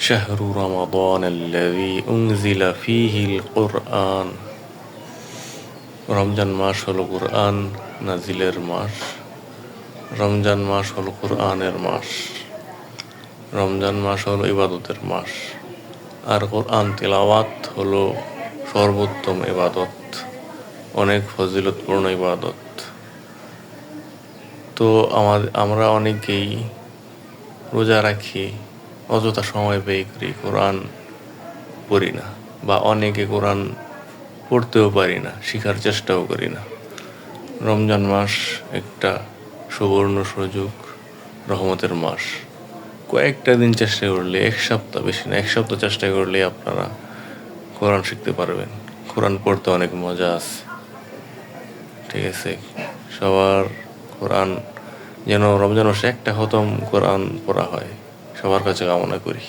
شهر رمضان الذي أنزل فيه القرآن রমজান মাস হলো কুরআন নাজিলের মাস। রমজান মাস হলো কুরআনের মাস। রমজান মাস হলো ইবাদতের মাস। আর কুরআন তিলাওয়াত হলো সর্বোত্তম ইবাদত, অনেক ফজিলতপূর্ণ ইবাদত। তো আমরা অনেকেই রোজা রাখি, অযথা সময় ব্যয় করি, কোরআন পড়ি না, বা অনেকে কোরআন পড়তেও পারি না, শেখার চেষ্টাও করি না। রমজান মাস একটা সুবর্ণ সুযোগ, রহমতের মাস। কয়েকটা দিন চেষ্টা করলে, এক সপ্তাহ, বেশি না, এক সপ্তাহ চেষ্টা করলে আপনারা কোরআন শিখতে পারবেন। কোরআন পড়তে অনেক মজা আছে, ঠিক আছে? সবার কোরআন যেন রমজান মাসে একটা খতম কোরআন পড়া হয়, সবার কাছে কামনা করি।